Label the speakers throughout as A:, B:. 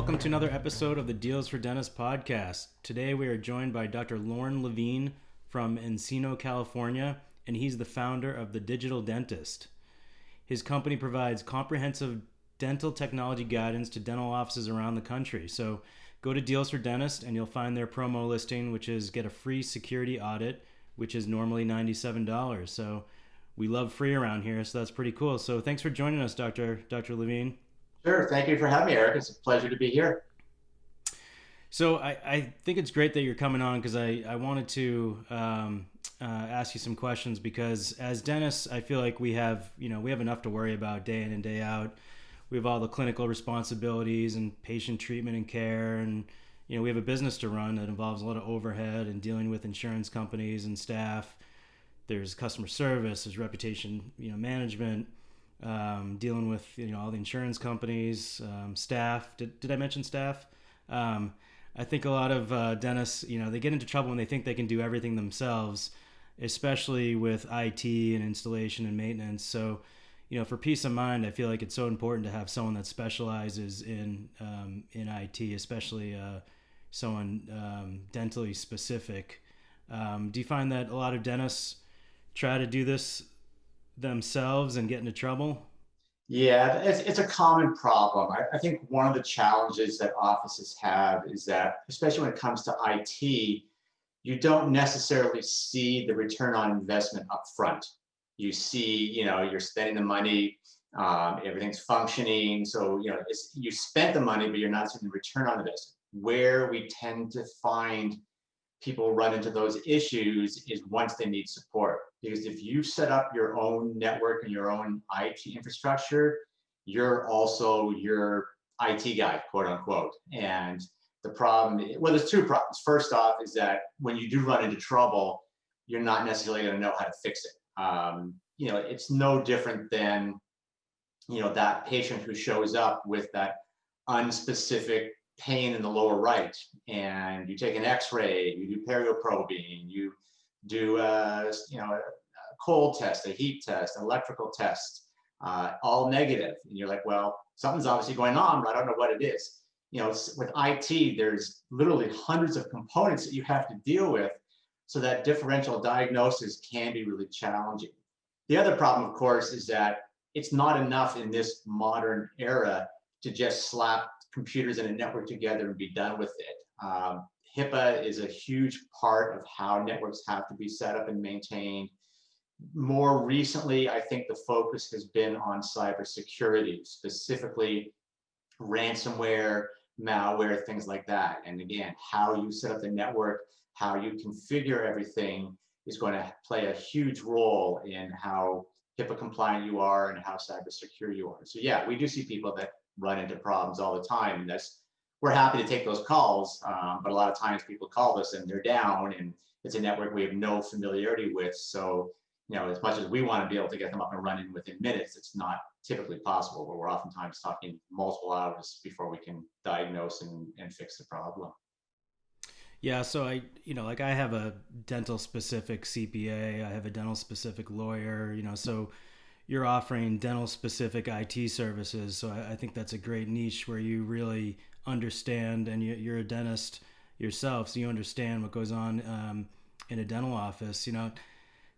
A: welcome to another episode of the Deals for Dentists podcast. Today we are joined by Dr. Lorne Lavine from Encino, California, and he's the founder of The Digital Dentist. His company provides comprehensive dental technology guidance to dental offices around the country. So go to Deals for Dentists and you'll find their promo listing, which is get a free security audit, which is normally $97. So we love free around here, so that's pretty cool. So thanks for joining us, Dr. Lavine.
B: Sure. Thank you for having me, Eric. It's a pleasure to be here.
A: So I think it's great that you're coming on because I wanted to ask you some questions because as dentists, I feel like we have enough to worry about day in and day out. We have all the clinical responsibilities and patient treatment and care, and we have a business to run that involves a lot of overhead and dealing with insurance companies and staff. There's customer service, there's reputation, management, dealing with all the insurance companies, staff. Did I mention staff? I think a lot of dentists, they get into trouble when they think they can do everything themselves, especially with IT and installation and maintenance. So, for peace of mind, I feel like it's so important to have someone that specializes in IT, especially someone dentally specific. Do you find that a lot of dentists try to do this themselves and get into trouble?
B: Yeah, it's a common problem. I think one of the challenges that offices have is that, especially when it comes to IT, you don't necessarily see the return on investment up front. You see, you're spending the money, everything's functioning. So, you spent the money, but you're not seeing the return on investment. Where we tend to find people run into those issues is once they need support. Because if you set up your own network and your own IT infrastructure, you're also your IT guy, quote unquote. And the problem, well, there's two problems. First off is that when you do run into trouble, you're not necessarily going to know how to fix it. It's no different than, that patient who shows up with that unspecific pain in the lower right, and you take an X-ray, you do perioprobing, you do a cold test, a heat test, an electrical test, all negative, and you're like, well, something's obviously going on, but I don't know what it is. With IT, there's literally hundreds of components that you have to deal with, so that differential diagnosis can be really challenging. The other problem, of course, is that it's not enough in this modern era to just slap computers and a network together and be done with it. HIPAA is a huge part of how networks have to be set up and maintained. More recently, I think the focus has been on cybersecurity, specifically ransomware, malware, things like that. And again, how you set up the network, how you configure everything is going to play a huge role in how HIPAA compliant you are and how cyber secure you are. So yeah, we do see people that run into problems all the time. And we're happy to take those calls, but a lot of times people call us and they're down and it's a network we have no familiarity with. So, as much as we want to be able to get them up and running within minutes, it's not typically possible, but we're oftentimes talking multiple hours before we can diagnose and fix the problem.
A: Yeah, so I have a dental specific CPA, I have a dental specific lawyer, so you're offering dental specific IT services. So I think that's a great niche where you really understand, and you're a dentist yourself, so you understand what goes on in a dental office.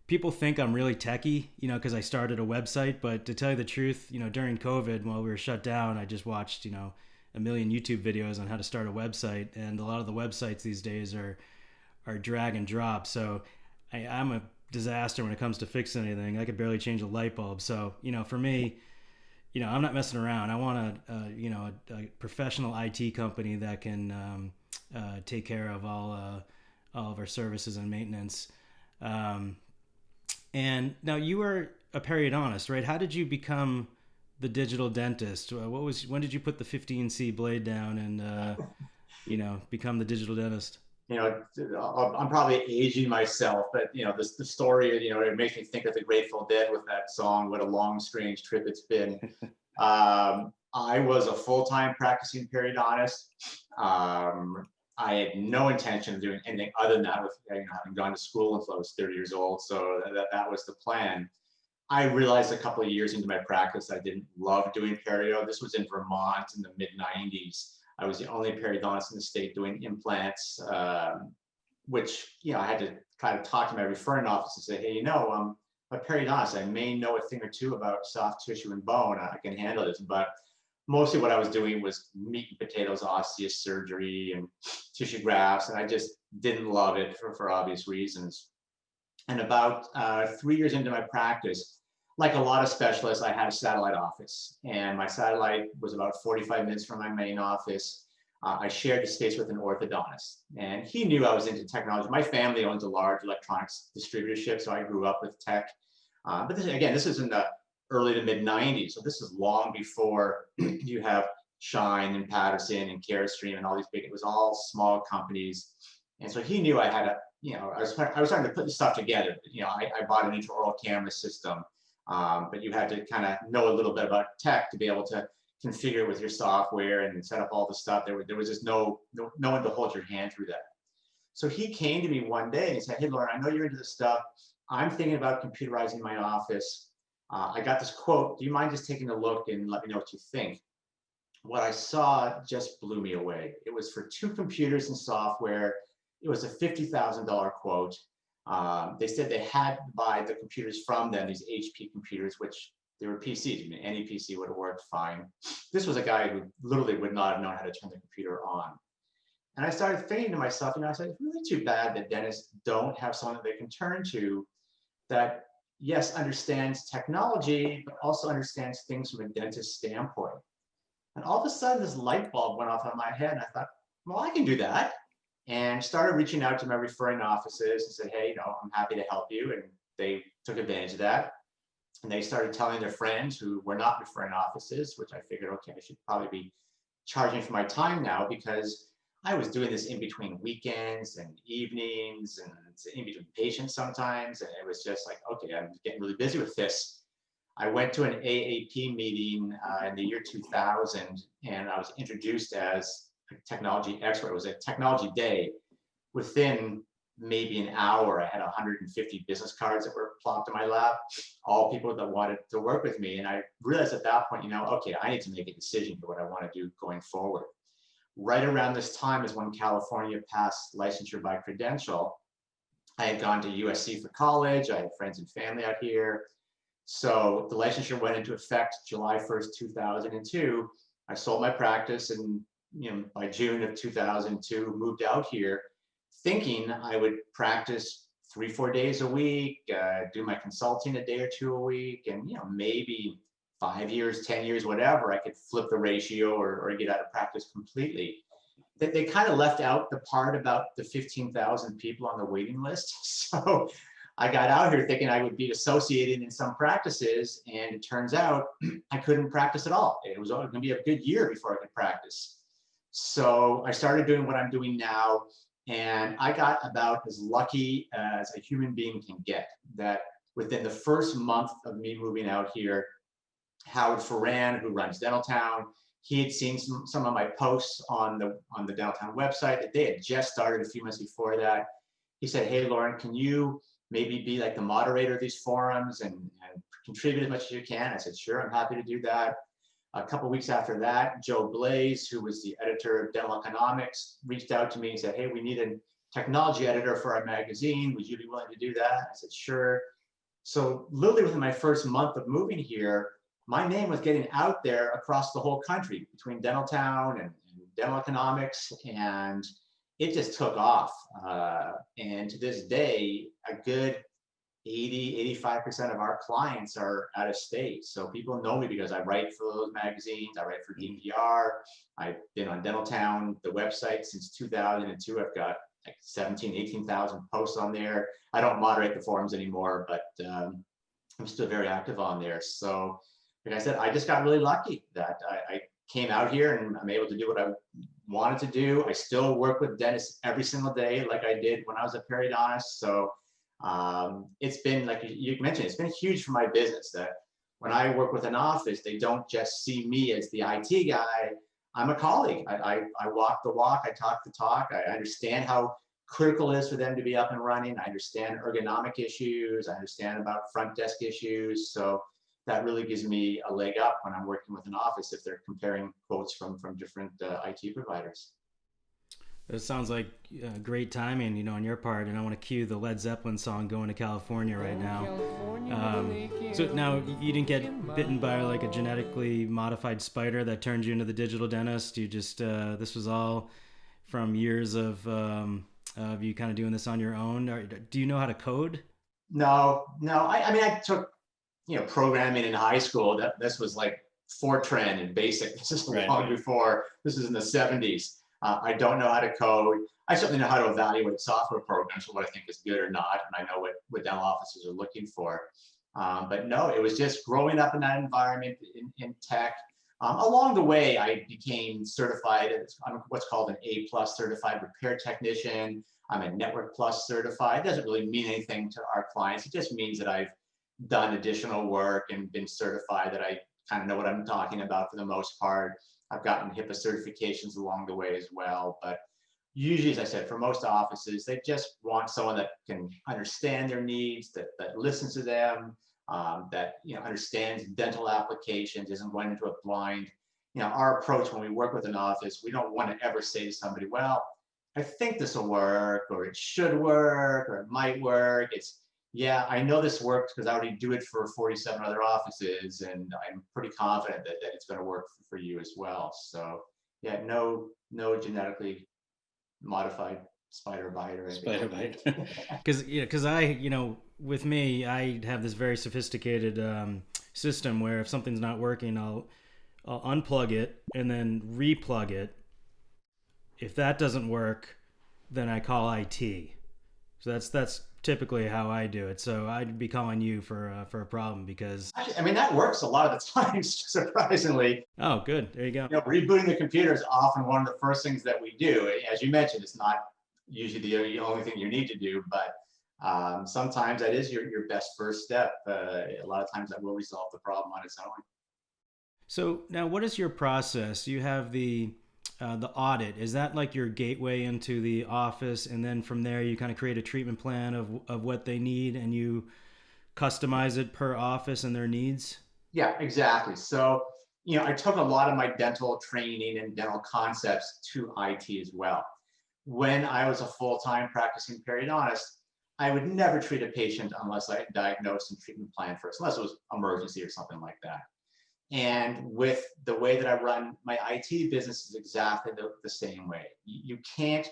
A: People think I'm really techie, because I started a website, but to tell you the truth, during COVID, while we were shut down, I just watched, a million YouTube videos on how to start a website, and a lot of the websites these days are drag and drop. So I'm a disaster when it comes to fixing anything. I could barely change a light bulb. So, for me, I'm not messing around. I want a professional IT company that can take care of all of our services and maintenance. And now you are a periodontist, right? How did you become the digital dentist? When did you put the 15C blade down and become the digital dentist?
B: I'm probably aging myself, but the story, it makes me think of the Grateful Dead with that song, "What a Long Strange Trip It's Been." I was a full-time practicing periodontist. I had no intention of doing anything other than that, with having gone to school until I was 30 years old. So that was the plan. I realized a couple of years into my practice I didn't love doing perio. This was in Vermont in the mid 90s. I was the only periodontist in the state doing implants, which, I had to kind of talk to my referring office and say, hey, I'm a periodontist. I may know a thing or two about soft tissue and bone. I can handle this. But mostly what I was doing was meat and potatoes, osseous surgery and tissue grafts. And I just didn't love it for obvious reasons. And about 3 years into my practice, like a lot of specialists, I had a satellite office, and my satellite was about 45 minutes from my main office. I shared the space with an orthodontist, and he knew I was into technology. My family owns a large electronics distributorship, so I grew up with tech. But this is in the early to mid 90s, so this is long before you have Shine and Patterson and Carestream and all these big. It was all small companies, and so he knew I had I was starting to put this stuff together. I bought an intraoral camera system, but you had to kind of know a little bit about tech to be able to configure with your software and set up all the stuff. There was just no one to hold your hand through that. So he came to me one day and said, hey, Lorne, I know you're into this stuff. I'm thinking about computerizing my office. I got this quote. Do you mind just taking a look and let me know what you think? What I saw just blew me away. It was for 2 computers and software. It was a $50,000 quote. They said they had to buy the computers from them, these HP computers, which they were PCs. I mean, any PC would have worked fine. This was a guy who literally would not have known how to turn the computer on. And I started thinking to myself, I said, it's really too bad that dentists don't have someone that they can turn to that, yes, understands technology, but also understands things from a dentist standpoint. And all of a sudden, this light bulb went off on my head, and I thought, well, I can do that. And started reaching out to my referring offices and said, hey, I'm happy to help you. And they took advantage of that. And they started telling their friends who were not referring offices, which I figured, okay, I should probably be charging for my time now, because I was doing this in between weekends and evenings and in between patients sometimes. And it was just like, okay, I'm getting really busy with this. I went to an AAP meeting in the year 2000, and I was introduced as a technology expert. It was a technology day. Within maybe an hour, I had 150 business cards that were plopped in my lap, all people that wanted to work with me. And I realized at that point, okay, I need to make a decision for what I want to do going forward. Right around this time is when California passed licensure by credential. I had gone to USC for college. I had friends and family out here. So the licensure went into effect July 1st, 2002. I sold my practice, and by June of 2002, moved out here thinking I would practice 3-4 days a week, do my consulting a day or 2 a week, and maybe 5 years, 10 years, whatever, I could flip the ratio or get out of practice completely. They kind of left out the part about the 15,000 people on the waiting list. So I got out here thinking I would be associated in some practices, and it turns out I couldn't practice at all. It was going to be a good year before I could practice. So I started doing what I'm doing now, and I got about as lucky as a human being can get, that within the first month of me moving out here, Howard Ferran, who runs Dentaltown, he had seen some of my posts on the Dentaltown website that they had just started a few months before that. He said, hey, Lorne, can you maybe be like the moderator of these forums and contribute as much as you can? I said, sure, I'm happy to do that. A couple of weeks after that, Joe Blaze, who was the editor of Dental Economics, reached out to me and said, hey, we need a technology editor for our magazine. Would you be willing to do that? I said, sure. So literally within my first month of moving here, my name was getting out there across the whole country between Dentaltown and Dental Economics, and it just took off. And to this day, a good 80-85% of our clients are out of state. So people know me because I write for those magazines, I write for DNVR, I've been on Dentaltown, the website, since 2002. I've got like 18,000 posts on there. I don't moderate the forums anymore, but I'm still very active on there. So like I said, I just got really lucky that I came out here and I'm able to do what I wanted to do. I still work with dentists every single day like I did when I was a periodontist. So it's been, like you mentioned, it's been huge for my business that when I work with an office, they don't just see me as the IT guy. I'm a colleague. I walk the walk, I talk the talk. I understand how critical it is for them to be up and running. I understand ergonomic issues. I understand about front desk issues. So that really gives me a leg up when I'm working with an office if they're comparing quotes from different IT providers.
A: It sounds like great timing, on your part, and I want to cue the Led Zeppelin song "Going to California" right now. So now you didn't get bitten by like a genetically modified spider that turned you into the digital dentist. You just this was all from years of you kind of doing this on your own. Do you know how to code?
B: No, no. I mean, I took programming in high school. This was like Fortran and BASIC. This is
A: Right.
B: long before. This is in the 70s. I don't know how to code. I certainly know how to evaluate software programs for what I think is good or not, and I know what dental offices are looking for. But no, it was just growing up in that environment in tech. Along the way, I became certified. I'm what's called an A+ certified repair technician. I'm a Network Plus certified. It doesn't really mean anything to our clients. It just means that I've done additional work and been certified, that I kind of know what I'm talking about for the most part. I've gotten HIPAA certifications along the way as well. But usually, as I said, for most offices, they just want someone that can understand their needs, that listens to them, that understands dental applications, isn't going into a blind. Our approach when we work with an office, we don't want to ever say to somebody, well, I think this will work, or it should work, or it might work. It's, yeah, I know this works because I already do it for 47 other offices, and I'm pretty confident that it's going to work for you as well. So yeah, no genetically modified spider bite or anything.
A: Spider bite. Because with me, I have this very sophisticated system where if something's not working, I'll unplug it and then replug it. If that doesn't work, then I call IT. So that's typically how I do it. So I'd be calling you for a problem because.
B: Actually, I mean, that works a lot of the times, surprisingly.
A: Oh, good. There you go.
B: Rebooting the computer is often one of the first things that we do. As you mentioned, it's not usually the only thing you need to do, but sometimes that is your best first step. A lot of times that will resolve the problem on its own.
A: So now, what is your process? You have the audit. Is that like your gateway into the office, and then from there you kind of create a treatment plan of what they need, and you customize it per office and their needs?
B: Yeah, exactly. So I took a lot of my dental training and dental concepts to IT as well. When I was a full-time practicing periodontist, I would never treat a patient unless I diagnosed and treatment plan first, unless it was emergency or something like that. And with the way that I run my IT business is exactly the same way. You can't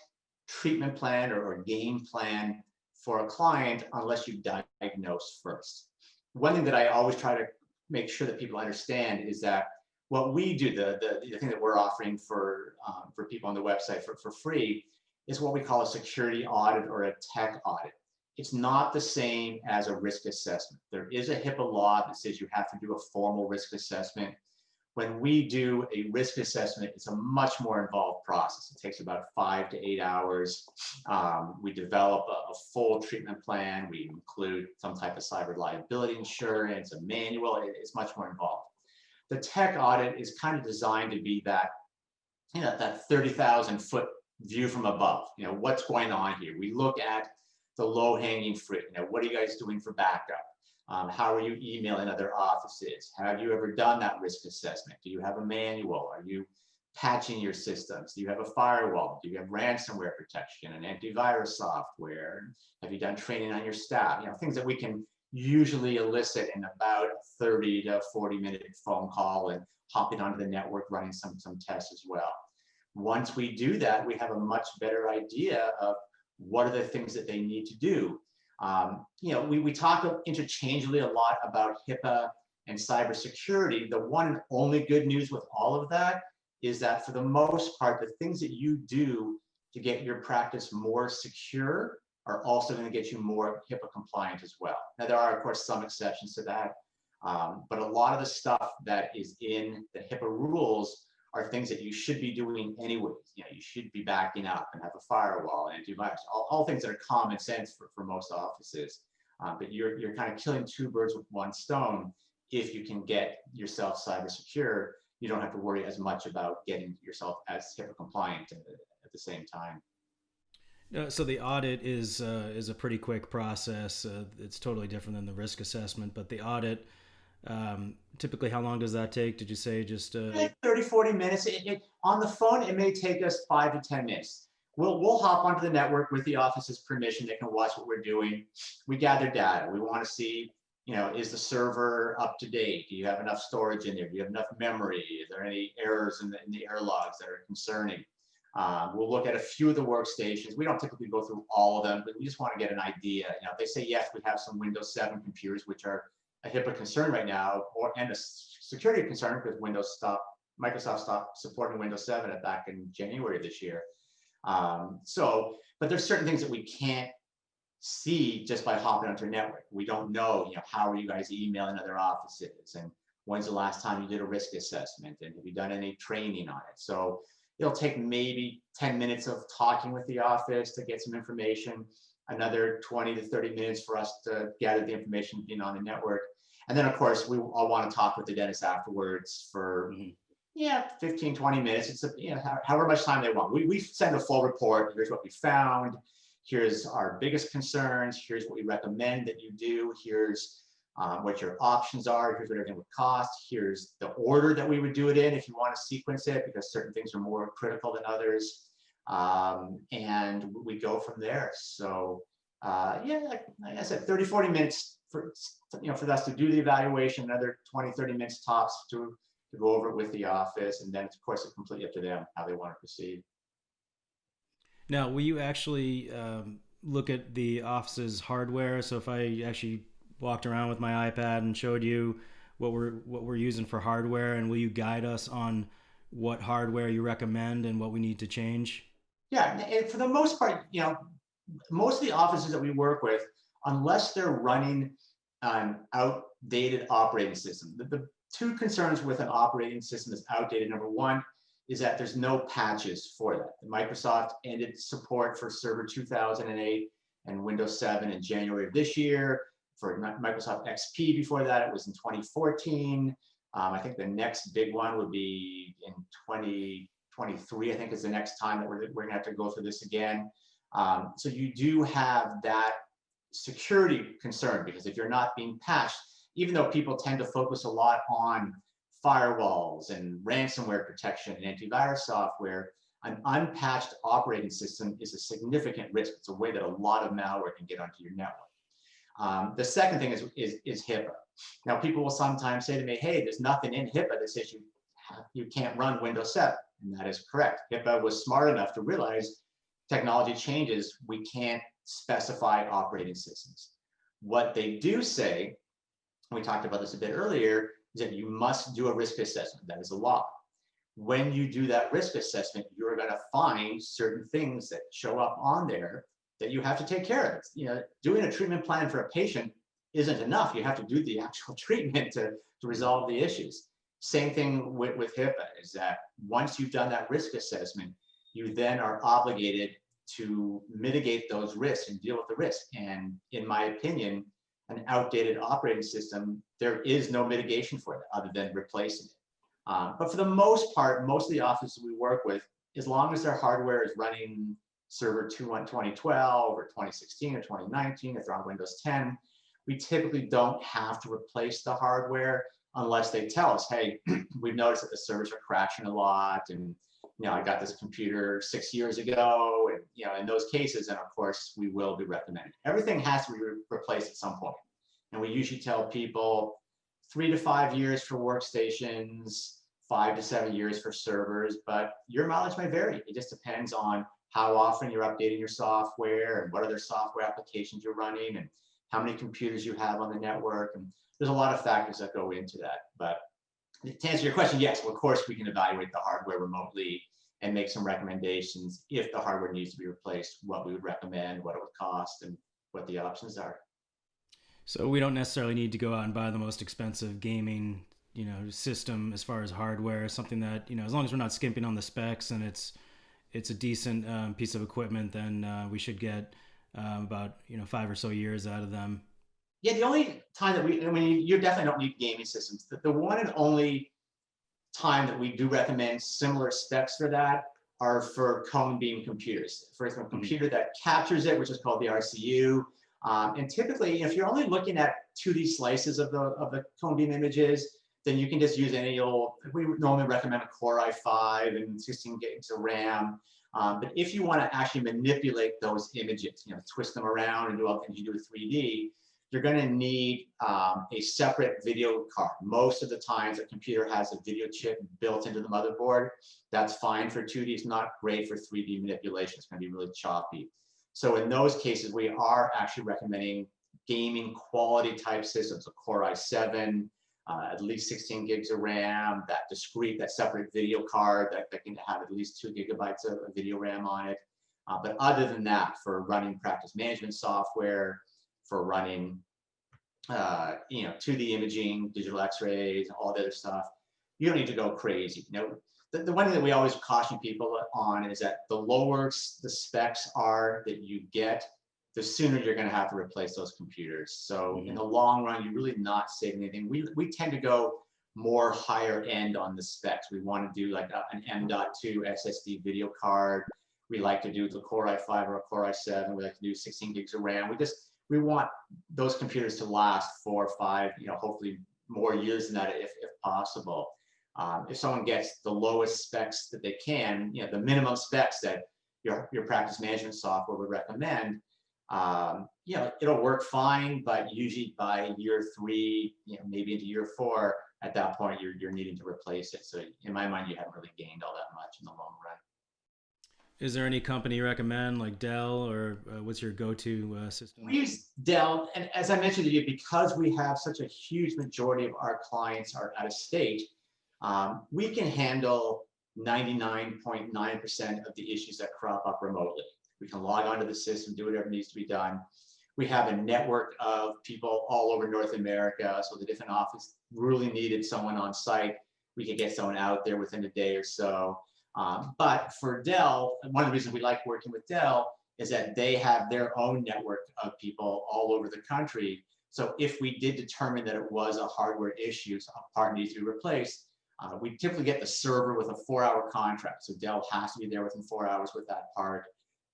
B: treatment plan or game plan for a client unless you diagnose first. One thing that I always try to make sure that people understand is that what we do, the thing that we're offering for people on the website for free, is what we call a security audit or a tech audit. It's not the same as a risk assessment. There is a HIPAA law that says you have to do a formal risk assessment. When we do a risk assessment, it's a much more involved process. It takes about 5 to 8 hours. We develop a full treatment plan. We include some type of cyber liability insurance, a manual. It's much more involved. The tech audit is kind of designed to be that, that 30,000 foot view from above. What's going on here? We look at the low-hanging fruit. What are you guys doing for backup? How are you emailing other offices? Have you ever done that risk assessment? Do you have a manual? Are you patching your systems? Do you have a firewall? Do you have ransomware protection and antivirus software? Have you done training on your staff? Things that we can usually elicit in about a 30 to 40-minute phone call and hopping onto the network, running some tests as well. Once we do that, we have a much better idea of what are the things that they need to do. We talk interchangeably a lot about HIPAA and cybersecurity. The one and only good news with all of that is that for the most part, the things that you do to get your practice more secure are also going to get you more HIPAA compliant as well. Now, there are, of course, some exceptions to that, but a lot of the stuff that is in the HIPAA rules are things that you should be doing anyways. You should be backing up and have a firewall and antivirus, all things that are common sense for most offices. But you're kind of killing two birds with one stone. If you can get yourself cyber secure, you don't have to worry as much about getting yourself as HIPAA compliant at the same time.
A: So the audit is a pretty quick process. It's totally different than the risk assessment, but the audit, Typically, how long does that take? Did you say just?
B: Like 30, 40 minutes. On the phone, it may take us 5 to 10 minutes. We'll hop onto the network with the office's permission. They can watch what we're doing. We gather data. We want to see, is the server up to date? Do you have enough storage in there? Do you have enough memory? Is there any errors in the error logs that are concerning? We'll look at a few of the workstations. We don't typically go through all of them, but we just want to get an idea. If they say, yes, we have some Windows 7 computers, which are a HIPAA concern right now, and a security concern because Microsoft stopped supporting Windows 7 back in January of this year. But there's certain things that we can't see just by hopping onto a network. We don't know, how are you guys emailing other offices, and when's the last time you did a risk assessment, and have you done any training on it? So it'll take maybe 10 minutes of talking with the office to get some information, another 20 to 30 minutes for us to gather the information being on the network. And then, of course, we all want to talk with the dentist afterwards for 15, 20 minutes. It's however much time they want. We send a full report. Here's what we found. Here's our biggest concerns. Here's what we recommend that you do. Here's what your options are. Here's what everything would cost. Here's the order that we would do it in if you want to sequence it, because certain things are more critical than others. And we go from there. So like I said, 30, 40 minutes for us to do the evaluation, another 20, 30 minutes tops to go over it with the office. And then, of course, it's completely up to them how they want to proceed.
A: Now, will you actually look at the office's hardware? So if I actually walked around with my iPad and showed you what we're using for hardware, and will you guide us on what hardware you recommend and what we need to change?
B: Yeah, and for the most part, most of the offices that we work with, unless they're running an outdated operating system, the two concerns with an operating system that's outdated, number one, is that there's no patches for that. Microsoft ended support for Server 2008 and Windows 7 in January of this year. For Microsoft XP before that, it was in 2014. I think the next big one would be in 2023, I think is the next time that we're going to have to go through this again. So you do have that security concern, because if you're not being patched, even though people tend to focus a lot on firewalls and ransomware protection and antivirus software, an unpatched operating system is a significant risk. It's a way that a lot of malware can get onto your network. The second thing is HIPAA. Now, people will sometimes say to me, hey, there's nothing in HIPAA that says you can't run Windows 7. And that is correct. HIPAA was smart enough to realize technology changes, we can't specify operating systems. What they do say, we talked about this a bit earlier, is that you must do a risk assessment. That is a law. When you do that risk assessment, you're going to find certain things that show up on there that you have to take care of. Doing a treatment plan for a patient isn't enough. You have to do the actual treatment to resolve the issues. Same thing with HIPAA, is that once you've done that risk assessment, you then are obligated to mitigate those risks and deal with the risk. And in my opinion, an outdated operating system, there is no mitigation for it other than replacing it. But for the most part, most of the offices we work with, as long as their hardware is running Server 2012 or 2016 or 2019, if they're on Windows 10, we typically don't have to replace the hardware unless they tell us, hey, we've noticed that the servers are crashing a lot, and I got this computer 6 years ago, and in those cases, and of course, we will be recommended. Everything has to be replaced at some point. And we usually tell people 3 to 5 years for workstations, 5 to 7 years for servers, but your mileage may vary. It just depends on how often you're updating your software and what other software applications you're running and how many computers you have on the network. And there's a lot of factors that go into that. But to answer your question, yes, well, of course, we can evaluate the hardware remotely and make some recommendations if the hardware needs to be replaced, what we would recommend, what it would cost, and what the options are.
A: So we don't necessarily need to go out and buy the most expensive gaming, system as far as hardware. Something that, as long as we're not skimping on the specs and it's a decent piece of equipment, then we should get about 5 or so years out of them.
B: Yeah, the only time that you definitely don't need gaming systems. The one and only time that we do recommend similar specs for that are for cone beam computers. For example, a computer that captures it, which is called the RCU, And typically, if you're only looking at 2D slices of the cone beam images, then you can just use any old, we normally recommend a Core i5 and 16 gigs of RAM. But if you want to actually manipulate those images, twist them around and do all the things you do with 3D, you're going to need a separate video card. Most of the times, a computer has a video chip built into the motherboard. That's fine for 2D. It's not great for 3D manipulation. It's going to be really choppy. So in those cases, we are actually recommending gaming quality type systems, a Core i7, at least 16 gigs of RAM, that separate video card that can have at least 2 gigabytes of video RAM on it. But other than that, for running practice management software, for running 2D imaging, digital x-rays, all that other stuff, you don't need to go crazy. The one thing that we always caution people on is that the lower the specs are that you get, the sooner you're going to have to replace those computers. So in the long run, you're really not saving anything. We tend to go more higher end on the specs. We want to do like an M.2 SSD video card. We like to do the Core i5 or a Core i7. We like to do 16 gigs of RAM. We want those computers to last 4 or 5, hopefully more years than that if possible. If someone gets the lowest specs that they can, the minimum specs that your practice management software would recommend, it'll work fine, but usually by year 3, maybe into year 4, at that point you're needing to replace it. So in my mind, you haven't really gained all that much in the long run.
A: Is there any company you recommend, like Dell, or what's your go-to system?
B: We use Dell, and as I mentioned to you, because we have such a huge majority of our clients are out of state, we can handle 99.9% of the issues that crop up remotely. We can log onto the system, do whatever needs to be done. We have a network of people all over North America, so the different office really needed someone on site. We could get someone out there within a day or so. But for Dell, one of the reasons we like working with Dell is that they have their own network of people all over the country. So if we did determine that it was a hardware issue, so a part needs to be replaced, we typically get the server with a 4-hour contract. So Dell has to be there within 4 hours with that part.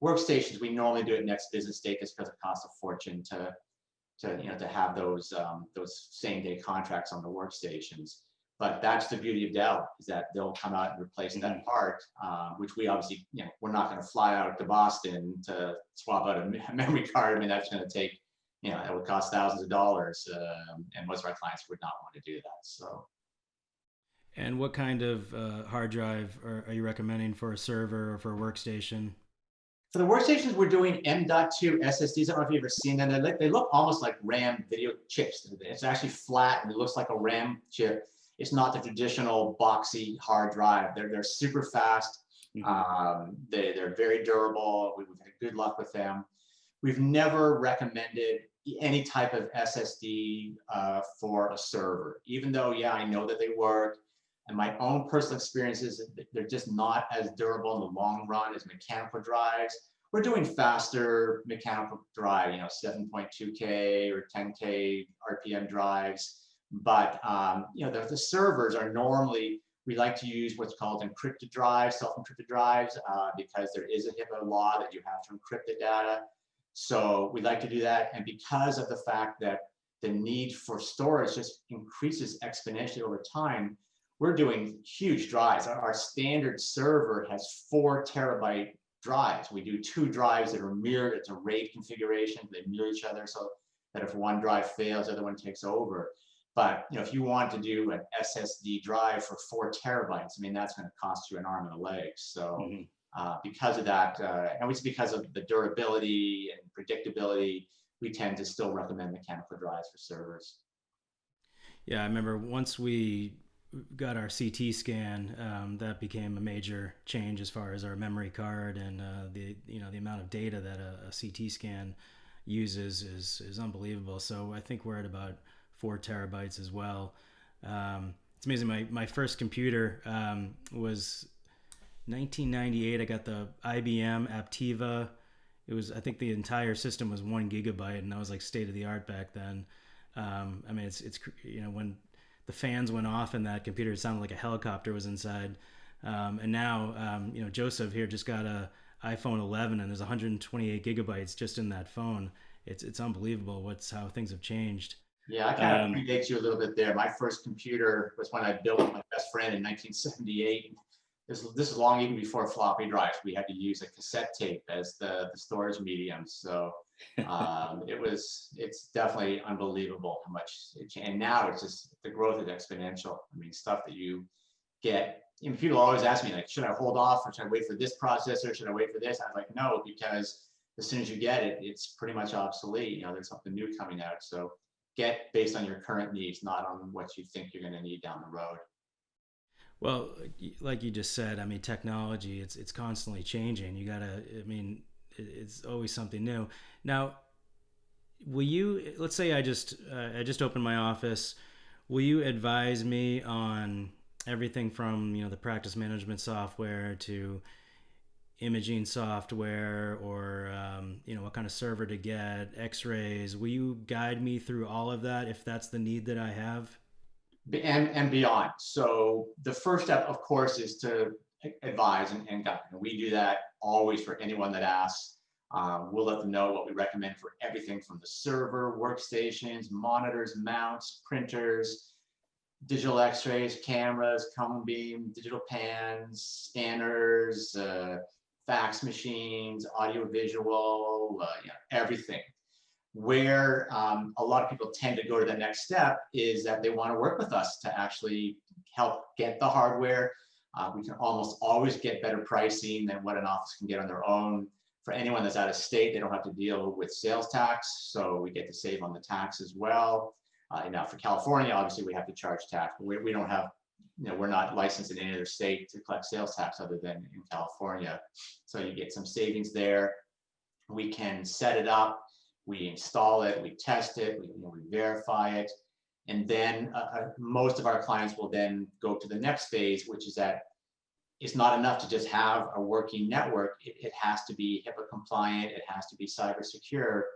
B: Workstations, we normally do it next business day just because it costs a fortune to have those same-day contracts on the workstations. But that's the beauty of Dell, is that they'll come out and replace that part, which we obviously, we're not going to fly out to Boston to swap out a memory card. I mean, that's going to take, it would cost thousands of dollars, and most of our clients would not want to do that. So.
A: And what kind of hard drive are you recommending for a server or for a workstation?
B: For the workstations, we're doing M.2 SSDs. I don't know if you've ever seen them. They look almost like RAM video chips. It's actually flat and it looks like a RAM chip. It's not the traditional boxy hard drive. They're super fast. They're very durable. We've had good luck with them. We've never recommended any type of SSD for a server, even though, I know that they work. And my own personal experience is that they're just not as durable in the long run as mechanical drives. We're doing faster mechanical drive, 7.2K or 10K RPM drives. But the servers are normally, we like to use what's called encrypted drives, self-encrypted drives, because there is a HIPAA law that you have to encrypt the data. So we like to do that. And because of the fact that the need for storage just increases exponentially over time, we're doing huge drives. Our standard server has 4 terabyte drives. We do 2 drives that are mirrored. It's a RAID configuration. They mirror each other so that if one drive fails, the other one takes over. But if you want to do an SSD drive for 4 terabytes, I mean, that's going to cost you an arm and a leg. So because of that, and it's because of the durability and predictability, we tend to still recommend mechanical drives for servers.
A: Yeah, I remember once we got our CT scan, that became a major change as far as our memory card, and the amount of data that a CT scan uses is unbelievable. So I think we're at about 4 terabytes as well. It's amazing. My first computer was 1998. I got the IBM Aptiva. I think the entire system was 1 gigabyte, and that was like state of the art back then. I mean, it's when the fans went off in that computer, it sounded like a helicopter was inside. And now, Joseph here just got a iPhone 11, and there's 128 gigabytes just in that phone. it's unbelievable how things have changed.
B: Yeah, I kind of
A: Um,
B: predate you a little bit there. My first computer was when I built with my best friend in 1978. This is long even before floppy drives. We had to use a cassette tape as the storage medium. So it's definitely unbelievable how much it changed. And now it's just the growth is exponential. I mean, stuff that you get. You know, people always ask me like, should I hold off or should I wait for this processor? Should I wait for this? I was like, no, because as soon as you get it, it's pretty much obsolete. You know, there's something new coming out. So get based on your current needs, not on what you think you're going to need down the road.
A: well, like you just said, I mean, technology, it's constantly changing. You gotta, I mean, it's always something new. Now, will you, let's say I just opened my office, will you advise me on everything from, the practice management software to imaging software, or what kind of server to get, x-rays? Will you guide me through all of that if that's the need that I have?
B: And beyond. So the first step, of course, is to advise and guide. And we do that always for anyone that asks. We'll let them know what we recommend for everything from the server, workstations, monitors, mounts, printers, digital x-rays, cameras, cone beam, digital pans, scanners, fax machines, audio visual, everything. Where a lot of people tend to go to the next step is that they want to work with us to actually help get the hardware. We can almost always get better pricing than what an office can get on their own. For anyone that's out of state, they don't have to deal with sales tax, so we get to save on the tax as well. Now for California, obviously we have to charge tax, but we don't have, we're not licensed in any other state to collect sales tax other than in California. So you get some savings there. We can set it up, we install it, we test it, we verify it. And then most of our clients will then go to the next phase, which is that it's not enough to just have a working network. It has to be HIPAA compliant, it has to be cyber secure.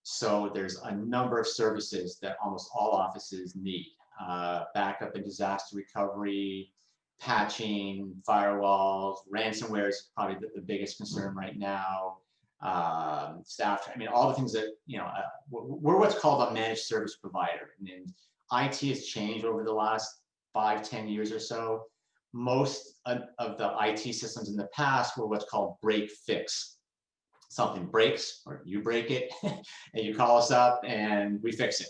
B: So there's a number of services that almost all offices need. Backup and disaster recovery, patching, firewalls, ransomware is probably the biggest concern right now. Staff, I mean, all the things that, we're what's called a managed service provider. And IT has changed over the last 5-10 years or so. Most of the IT systems in the past were what's called break fix. Something breaks or you break it and you call us up and we fix it.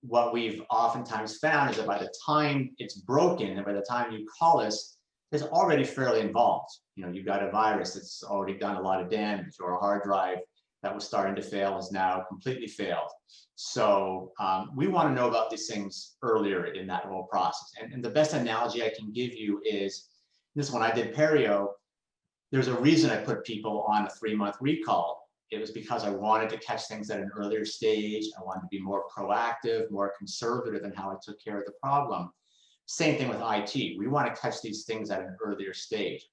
B: What we've oftentimes found is that by the time it's broken and by the time you call us, it's already fairly involved. You've got a virus that's already done a lot of damage, or a hard drive that was starting to fail has now completely failed. So we want to know about these things earlier in that whole process. And the best analogy I can give you is this: when I did Perio, there's a reason I put people on a 3-month recall. It was because I wanted to catch things at an earlier stage. I wanted to be more proactive, more conservative in how I took care of the problem. Same thing with IT. We want to catch these things at an earlier stage.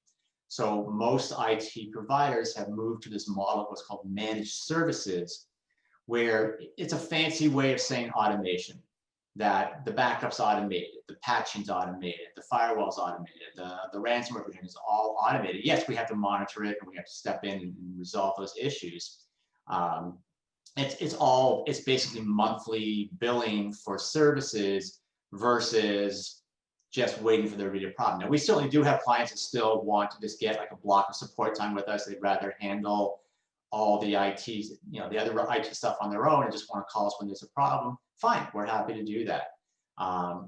B: So most IT providers have moved to this model of what's called managed services, where it's a fancy way of saying automation, that the backup's automated, the patching's automated, the firewall's automated, the ransomware protection is all automated. Yes, we have to monitor it and we have to step in and resolve those issues. It's basically monthly billing for services versus just waiting for there to be a problem. Now, we certainly do have clients that still want to just get like a block of support time with us. They'd rather handle all the IT, the other IT stuff on their own and just want to call us when there's a problem. Fine, we're happy to do that.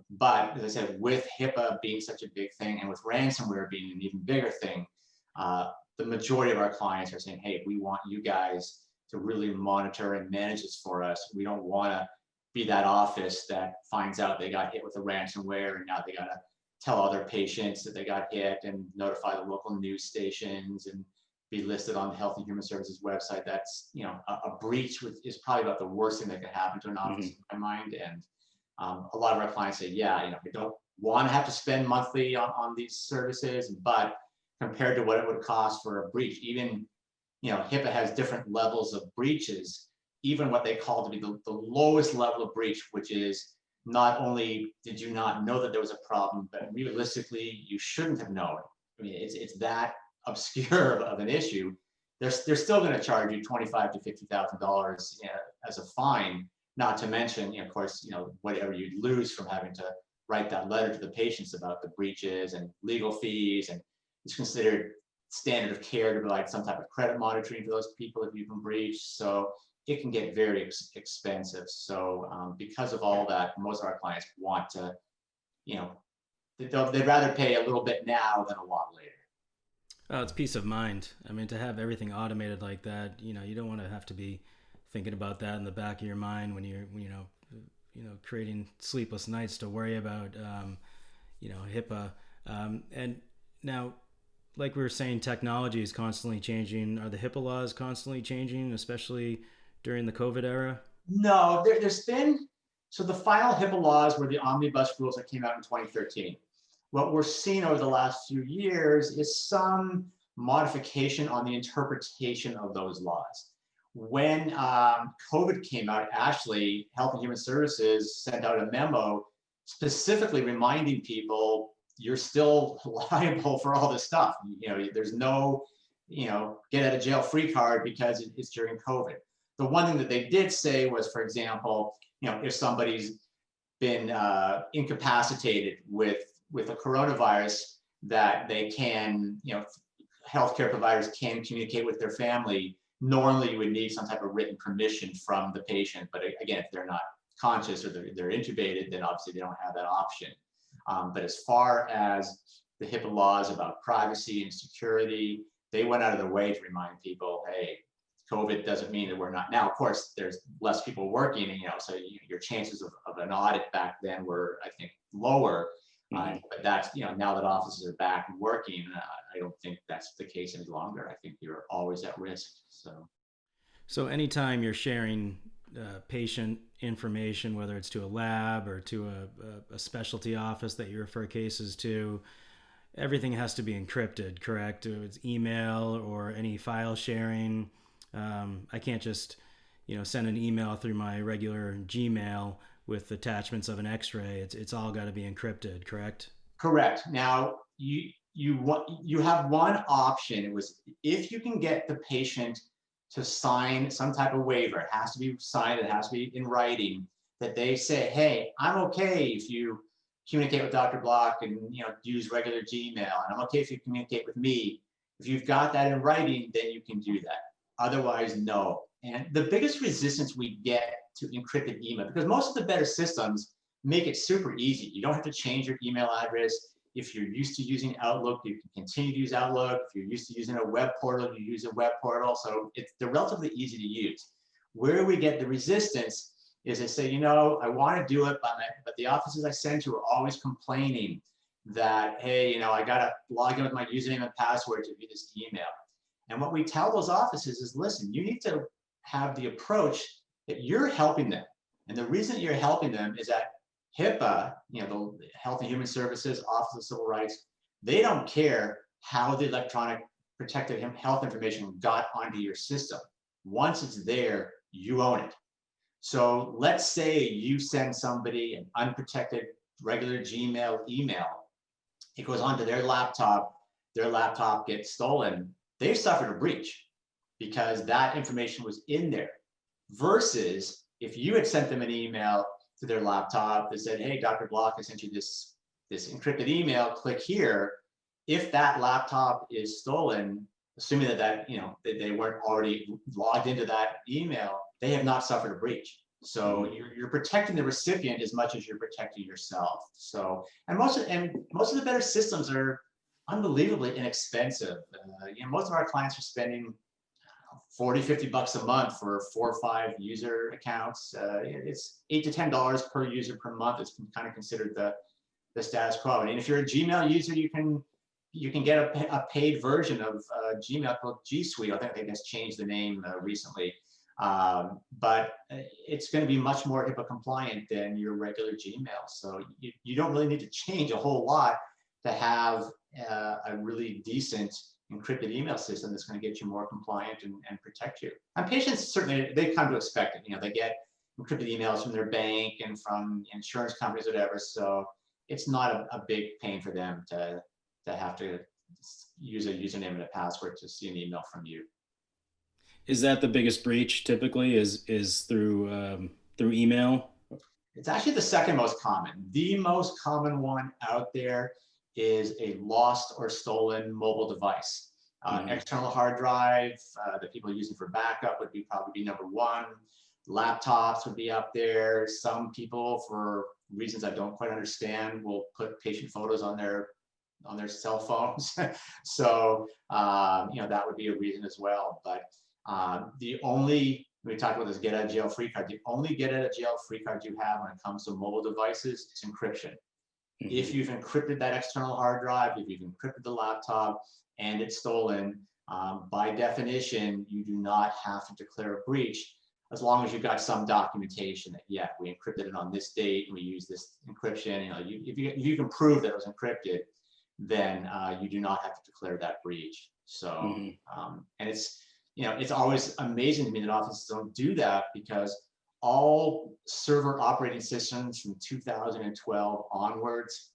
B: But as I said, with HIPAA being such a big thing and with ransomware being an even bigger thing, the majority of our clients are saying, hey, we want you guys to really monitor and manage this for us. We don't want to be that office that finds out they got hit with a ransomware and now they got to tell other patients that they got hit and notify the local news stations and be listed on the Health and Human Services website. That's, a breach is probably about the worst thing that could happen to an office in my mind. And a lot of our clients say, yeah, we don't want to have to spend monthly on these services, but compared to what it would cost for a breach, even, HIPAA has different levels of breaches, even what they call to be the lowest level of breach, which is not only did you not know that there was a problem, but realistically, you shouldn't have known. I mean, it's that obscure of an issue they're still going to charge you $25,000 to $50,000 as a fine. Not to mention, of course, whatever you'd lose from having to write that letter to the patients about the breaches and legal fees, and it's considered standard of care to provide some type of credit monitoring for those people if you've been breached. So it can get very expensive. So because of all that, most of our clients want to, they'd rather pay a little bit now than a lot later.
A: Oh, it's peace of mind. I mean, to have everything automated like that, you don't want to have to be thinking about that in the back of your mind when you're, creating sleepless nights to worry about, HIPAA. And now, like we were saying, technology is constantly changing. Are the HIPAA laws constantly changing, especially during the COVID era?
B: No, there's been, so the final HIPAA laws were the omnibus rules that came out in 2013. What we're seeing over the last few years is some modification on the interpretation of those laws. When COVID came out, actually, Health and Human Services sent out a memo specifically reminding people you're still liable for all this stuff. There's no, get out of jail free card because it's during COVID. The one thing that they did say was, for example, if somebody's been incapacitated with a coronavirus, that they can, healthcare providers can communicate with their family. Normally, you would need some type of written permission from the patient, but again, if they're not conscious or they're intubated, then obviously they don't have that option. But as far as the HIPAA laws about privacy and security, they went out of their way to remind people, hey, COVID doesn't mean that we're not. Now, of course, there's less people working, so your chances of an audit back then were, I think, lower. But that's, now that offices are back and working, I don't think that's the case any longer. I think you're always at risk.
A: So anytime you're sharing patient information, whether it's to a lab or to a specialty office that you refer cases to, everything has to be encrypted, correct? It's email or any file sharing. I can't just, send an email through my regular Gmail with attachments of an X-ray. It's all got to be encrypted, correct?
B: Correct. Now you have one option. It was if you can get the patient to sign some type of waiver. It has to be signed. It has to be in writing that they say, "Hey, I'm okay if you communicate with Dr. Block and use regular Gmail, and I'm okay if you communicate with me." If you've got that in writing, then you can do that. Otherwise, no. And the biggest resistance we get to encrypted email, because most of the better systems make it super easy. You don't have to change your email address. If you're used to using Outlook, you can continue to use Outlook. If you're used to using a web portal, you use a web portal. So they're relatively easy to use. Where we get the resistance is they say, I want to do it, but the offices I send to are always complaining that, hey, I got to log in with my username and password to view this email. And what we tell those offices is, listen, you need to have the approach that you're helping them. And the reason you're helping them is that HIPAA, the Health and Human Services, Office of Civil Rights, they don't care how the electronic protected health information got onto your system. Once it's there, you own it. So let's say you send somebody an unprotected regular Gmail email. It goes onto their laptop gets stolen. They've suffered a breach because that information was in there. Versus if you had sent them an email to their laptop that said, hey, Dr. Block, I sent you this encrypted email, click here. If that laptop is stolen, assuming that they weren't already logged into that email, they have not suffered a breach. So you're protecting the recipient as much as you're protecting yourself. So, and most of the better systems are unbelievably inexpensive. Most of our clients are spending $40-50 a month for 4 or 5 user accounts. It's $8 to $10 per user per month. It's kind of considered the status quo. And if you're a Gmail user, you can get a paid version of Gmail called G Suite. I think they just changed the name recently. But it's going to be much more HIPAA compliant than your regular Gmail. So you don't really need to change a whole lot to have a really decent encrypted email system that's going to get you more compliant and protect you. And patients, certainly, they come to expect it. They get encrypted emails from their bank and from insurance companies, whatever. So it's not a big pain for them to have to use a username and a password to see an email from you.
A: Is that the biggest breach typically is through email?
B: It's actually the second most common. The most common one out there is a lost or stolen mobile device.
A: Hmm.
B: External hard drive that people are using for backup would be probably be number one. Laptops would be up there. Some people, for reasons I don't quite understand, will put patient photos on their cell phones. So that would be a reason as well. But the only we talked about this get out of jail free card. The only get out of jail free card you have when it comes to mobile devices is encryption. If
A: Hmm.
B: you've encrypted that external hard drive, if you've encrypted the laptop and it's stolen, by definition, you do not have to declare a breach as long as you've got some documentation that, yeah, we encrypted it on this date and we use this encryption. If you can prove that it was encrypted, then you do not have to declare that breach. So,
A: Hmm.
B: and it's always amazing to me that offices don't do that because all server operating systems from 2012 onwards,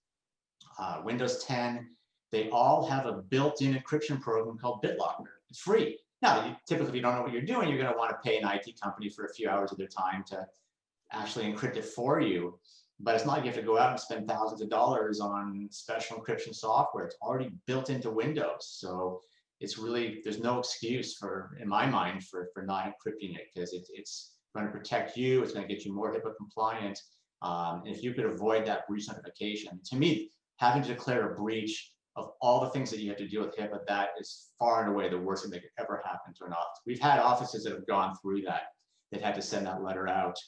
B: Windows 10, they all have a built-in encryption program called BitLocker. It's free. Now, typically, if you don't know what you're doing, you're going to want to pay an IT company for a few hours of their time to actually encrypt it for you. But it's not like you have to go out and spend thousands of dollars on special encryption software. It's already built into Windows. So it's really, there's no excuse for, in my mind, for not encrypting it because it's going to protect you. It's going to get you more HIPAA compliant. And if you could avoid that breach notification, to me, having to declare a breach of all the things that you have to deal with HIPAA, that is far and away the worst thing that could ever happen to an office. We've had offices that have gone through that. They've had to send that letter out.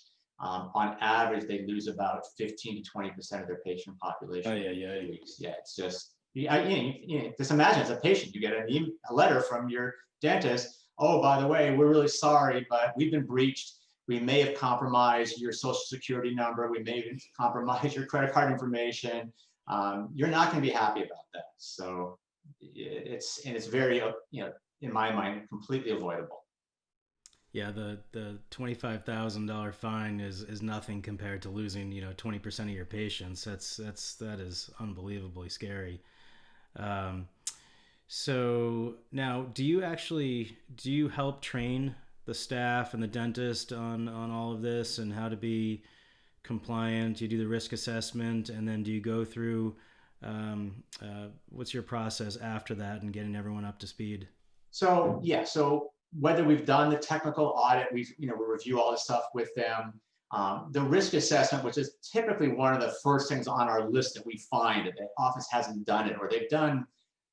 B: On average, they lose about 15 to 20% of their patient
A: Oh,
B: population
A: yeah,
B: within
A: yeah.
B: 2 weeks. Yeah, it's just, just imagine as a patient, you get a letter from your dentist. Oh, by the way, we're really sorry, but we've been breached. We may have compromised your social security number. We may have compromised your credit card information. You're not going to be happy about that. So it's very, in my mind, completely avoidable.
A: Yeah, the $25,000 fine is nothing compared to losing 20% of your patients. That is unbelievably scary. Um, so now, do you help train the staff and the dentist on all of this and how to be compliant? You do the risk assessment, and then do you go through what's your process after that and getting everyone up to speed?
B: So yeah, so whether we've done the technical audit, we review all this stuff with them. The risk assessment, which is typically one of the first things on our list that we find that the office hasn't done it, or they've done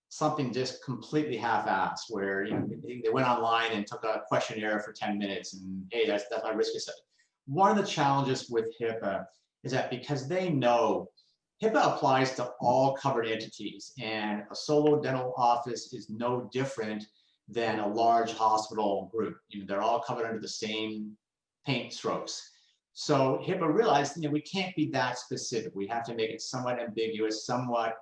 B: something just completely half-assed, where they went online and took a questionnaire for 10 minutes, and hey, that's my risk assessment. One of the challenges with HIPAA is that because they know HIPAA applies to all covered entities, and a solo dental office is no different than a large hospital group. They're all covered under the same paint strokes. So HIPAA realized, we can't be that specific. We have to make it somewhat ambiguous, somewhat,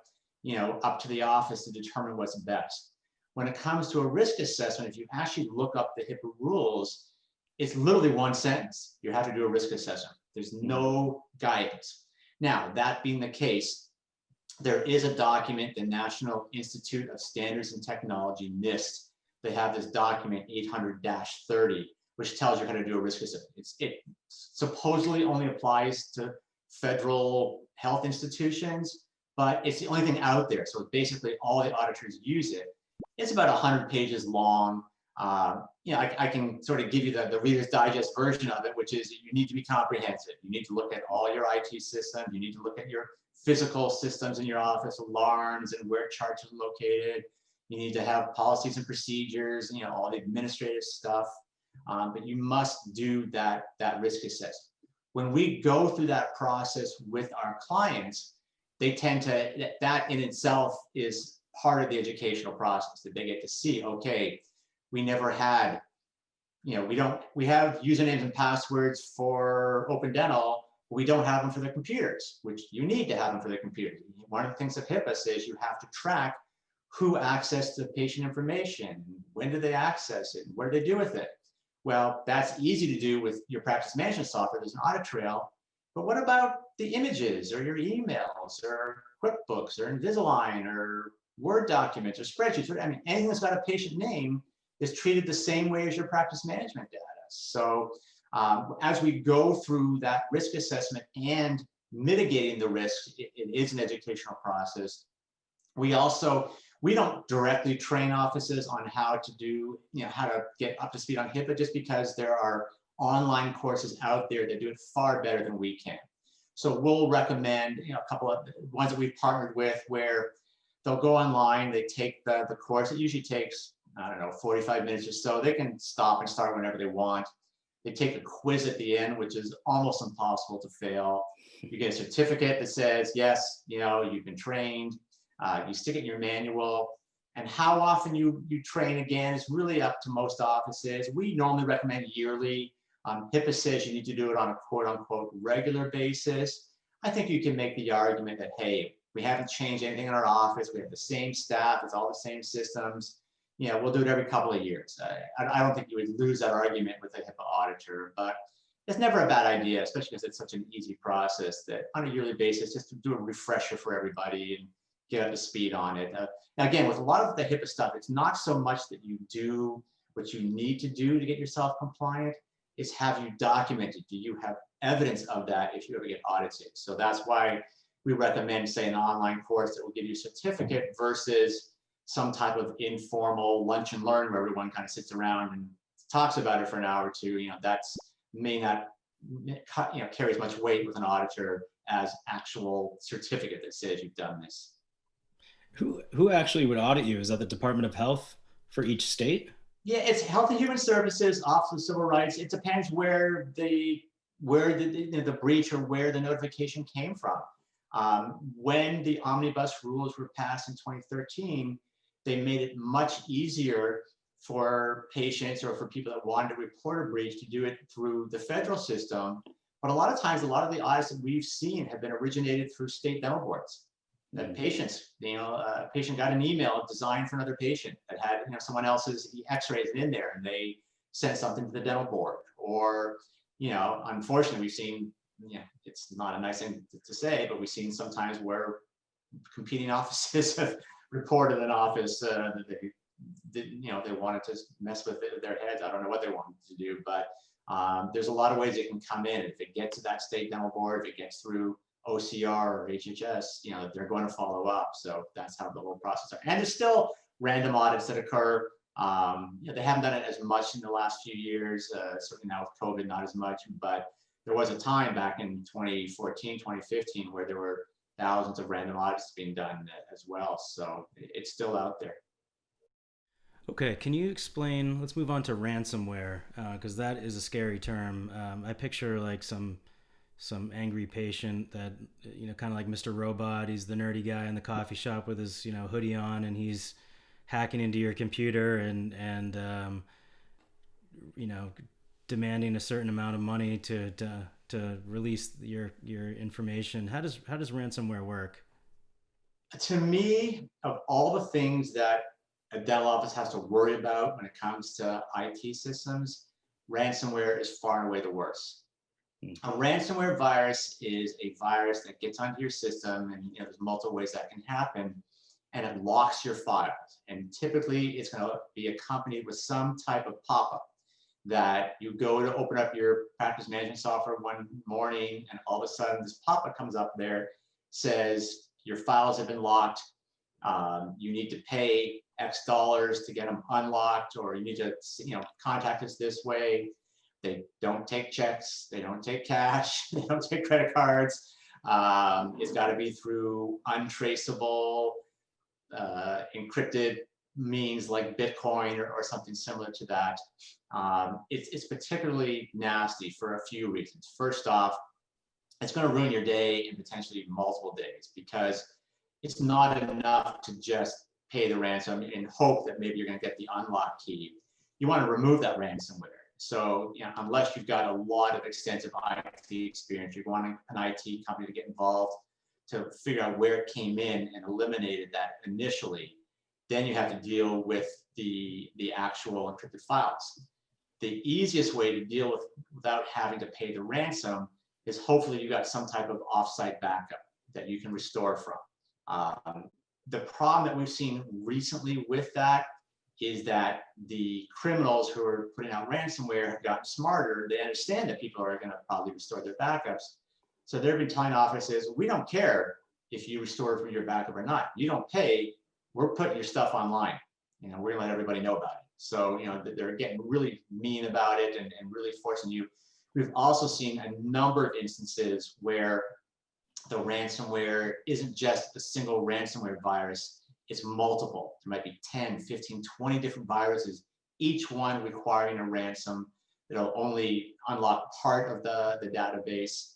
B: up to the office to determine what's best. When it comes to a risk assessment, if you actually look up the HIPAA rules, it's literally one sentence. You have to do a risk assessment. There's
A: Mm-hmm.
B: no guidance. Now, that being the case, there is a document, the National Institute of Standards and Technology, NIST. They have this document 800-30, which tells you how to do a risk assessment. It supposedly only applies to federal health institutions, but it's the only thing out there. So basically all the auditors use it. It's about 100 pages long. I can sort of give you the Reader's Digest version of it, which is you need to be comprehensive. You need to look at all your IT systems. You need to look at your physical systems in your office, alarms and where charts are located. You need to have policies and procedures, all the administrative stuff. But you must do that risk assessment. When we go through that process with our clients, they tend to, that in itself is part of the educational process that they get to see, okay, we never had, we have usernames and passwords for Open Dental, but we don't have them for the computers, which you need to have them for the computers. One of the things that HIPAA says you have to track who accessed the patient information, when did they access it, what did they do with it? Well, that's easy to do with your practice management software. There's an audit trail. But what about the images or your emails or QuickBooks or Invisalign or Word documents or spreadsheets? I mean, anything that's got a patient name, is treated the same way as your practice management data. So as we go through that risk assessment and mitigating the risk, it is an educational process. We don't directly train offices on how to do, how to get up to speed on HIPAA, just because there are online courses out there that do it far better than we can. So we'll recommend, a couple of ones that we've partnered with where they'll go online, they take the course. It usually takes, I don't know, 45 minutes or so. They can stop and start whenever they want. They take a quiz at the end, which is almost impossible to fail. You get a certificate that says, yes, you've been trained. You stick it in your manual. And how often you train again is really up to most offices. We normally recommend yearly. HIPAA says you need to do it on a quote unquote regular basis. I think you can make the argument that, hey, we haven't changed anything in our office. We have the same staff. It's all the same systems. We'll do it every couple of years. I don't think you would lose that argument with a HIPAA auditor, but it's never a bad idea, especially because it's such an easy process that on a yearly basis, just to do a refresher for everybody and get up to speed on it. Now, again, with a lot of the HIPAA stuff, it's not so much that you do what you need to do to get yourself compliant, it's have you documented? Do you have evidence of that if you ever get audited? So that's why we recommend, say, an online course that will give you a certificate versus some type of informal lunch and learn where everyone kind of sits around and talks about it for an hour or two. That's may not carry as much weight with an auditor as actual certificate that says you've done this.
A: Who actually would audit you? Is that the Department of Health for each state?
B: Yeah, it's Health and Human Services, Office of Civil Rights. It depends where the breach or where the notification came from. When the omnibus rules were passed in 2013, they made it much easier for patients or for people that wanted to report a breach to do it through the federal system. But a lot of times, a lot of the audits that we've seen have been originated through state dental boards. That patients, a patient got an email designed for another patient that had someone else's x-rays in there, and they sent something to the dental board. Or, unfortunately, we've seen, it's not a nice thing to say, but we've seen sometimes where competing offices have reported an office that they wanted to mess with their heads. I don't know what they wanted to do, but there's a lot of ways it can come in. If it gets to that state dental board, if it gets through OCR or HHS, they're going to follow up. So that's how the whole process is. And there's still random audits that occur. They haven't done it as much in the last few years, certainly now with COVID, not as much, but there was a time back in 2014, 2015, where there were thousands of random audits being done as well. So it's still out there.
A: Okay, can you explain, let's move on to ransomware, because that is a scary term. I picture like some angry patient that, kind of like Mr. Robot. He's the nerdy guy in the coffee shop with his, hoodie on, and he's hacking into your computer and demanding a certain amount of money to release your information. How does ransomware work?
B: To me, of all the things that a dental office has to worry about when it comes to IT systems, ransomware is far and away the worst. A ransomware virus is a virus that gets onto your system, and there's multiple ways that can happen, and it locks your files. And typically, it's going to be accompanied with some type of pop-up that you go to open up your practice management software one morning, and all of a sudden, this pop-up comes up there, says your files have been locked. You need to pay X dollars to get them unlocked, or you need to contact us this way. They don't take checks, they don't take cash, they don't take credit cards. It's got to be through untraceable, encrypted means like Bitcoin or something similar to that. It's particularly nasty for a few reasons. First off, it's going to ruin your day in potentially multiple days, because it's not enough to just pay the ransom and hope that maybe you're going to get the unlock key. You want to remove that ransomware. So, unless you've got a lot of extensive IT experience, you're wanting an IT company to get involved to figure out where it came in and eliminated that initially. Then you have to deal with the actual encrypted files. The easiest way to deal with without having to pay the ransom is hopefully you got some type of offsite backup that you can restore from. The problem that we've seen recently with that is that the criminals who are putting out ransomware have gotten smarter. They understand that people are going to probably restore their backups. So they've been telling offices, we don't care if you restore from your backup or not. You don't pay, we're putting your stuff online. We're going to let everybody know about it. So, they're getting really mean about it and really forcing you. We've also seen a number of instances where the ransomware isn't just a single ransomware virus, it's multiple. There might be 10, 15, 20 different viruses, each one requiring a ransom that'll only unlock part of the database.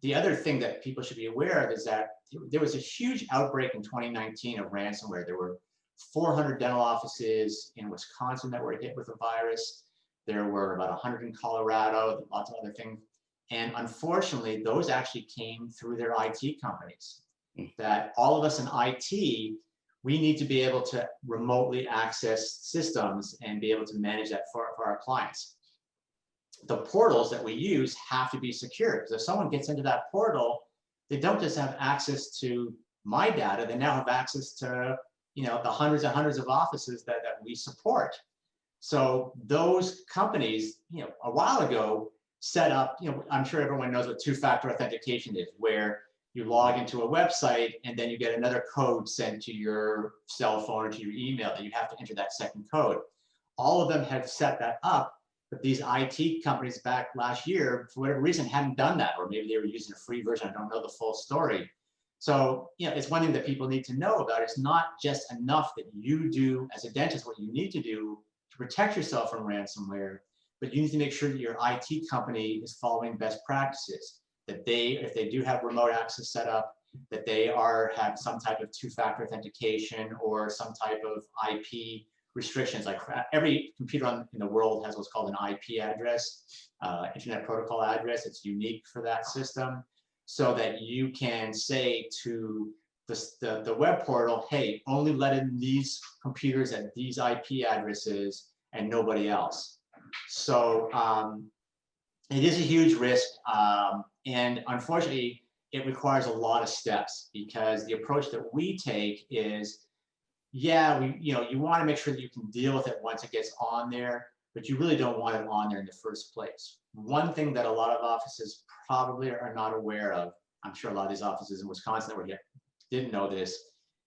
B: The other thing that people should be aware of is that there was a huge outbreak in 2019 of ransomware. There were 400 dental offices in Wisconsin that were hit with a virus. There were about 100 in Colorado, lots of other things. And unfortunately, those actually came through their IT companies. That all of us in IT, we need to be able to remotely access systems and be able to manage that for our clients. The portals that we use have to be secure, because if someone gets into that portal, they don't just have access to my data, they now have access to the hundreds and hundreds of offices that we support. So those companies, a while ago set up, I'm sure everyone knows what two-factor authentication is, where you log into a website and then you get another code sent to your cell phone or to your email that you have to enter that second code. All of them have set that up, but these IT companies back last year, for whatever reason, hadn't done that, or maybe they were using a free version. I don't know the full story. So, it's one thing that people need to know about. It's not just enough that you do as a dentist what you need to do to protect yourself from ransomware, but you need to make sure that your IT company is following best practices, that if they do have remote access set up, that they have some type of two-factor authentication or some type of IP restrictions. Like every computer in the world has what's called an IP address, Internet Protocol address. It's unique for that system, so that you can say to the web portal, hey, only let in these computers at these IP addresses and nobody else. So it is a huge risk, and unfortunately, it requires a lot of steps, because the approach that we take is, you want to make sure that you can deal with it once it gets on there, but you really don't want it on there in the first place. One thing that a lot of offices probably are not aware of, I'm sure a lot of these offices in Wisconsin that were hit didn't know this,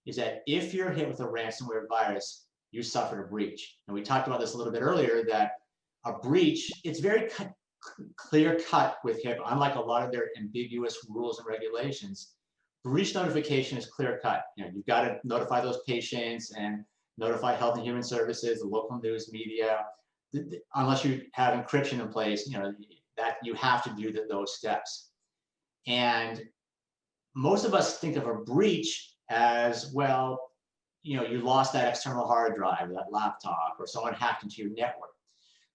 B: is that if you're hit with a ransomware virus, you suffered a breach. And we talked about this a little bit earlier, that a breach, it's very clear cut with HIPAA, unlike a lot of their ambiguous rules and regulations. Breach notification is clear cut. You've got to notify those patients and notify Health and Human Services, the local news media, unless you have encryption in place, that you have to do those steps. And most of us think of a breach as, well, you lost that external hard drive, that laptop, or someone hacked into your network.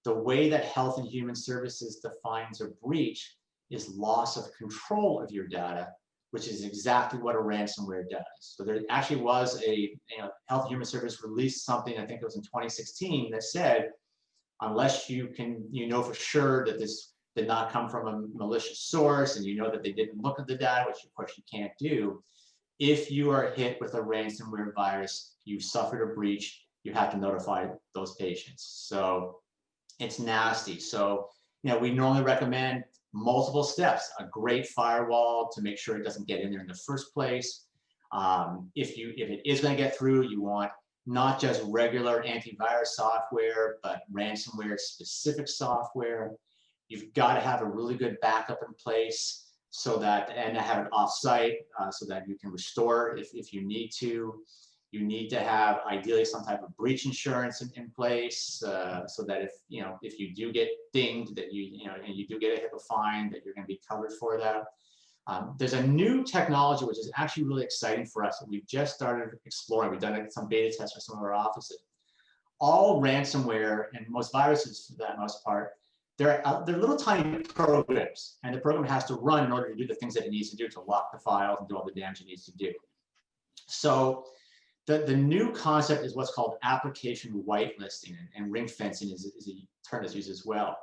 B: The way that Health and Human Services defines a breach is loss of control of your data, which is exactly what a ransomware does. So there actually was Health and Human Service released something, I think it was in 2016, that said, unless you know for sure that this did not come from a malicious source, and that they didn't look at the data, which of course you can't do, if you are hit with a ransomware virus, you've suffered a breach, you have to notify those patients. So it's nasty. So, we normally recommend multiple steps, a great firewall to make sure it doesn't get in there in the first place. If it is going to get through, you want not just regular antivirus software, but ransomware specific software. You've got to have a really good backup in place, and have it offsite so that you can restore if you need to. You need to have ideally some type of breach insurance in place, so that if you do get dinged, that and you do get a HIPAA fine, that you're going to be covered for that. There's a new technology which is actually really exciting for us that we've just started exploring. We've done some beta tests for some of our offices. All ransomware and most viruses, for that most part, they're little tiny programs, and the program has to run in order to do the things that it needs to do to lock the files and do all the damage it needs to do. So the new concept is what's called application whitelisting, and ring fencing is a term that's used as well.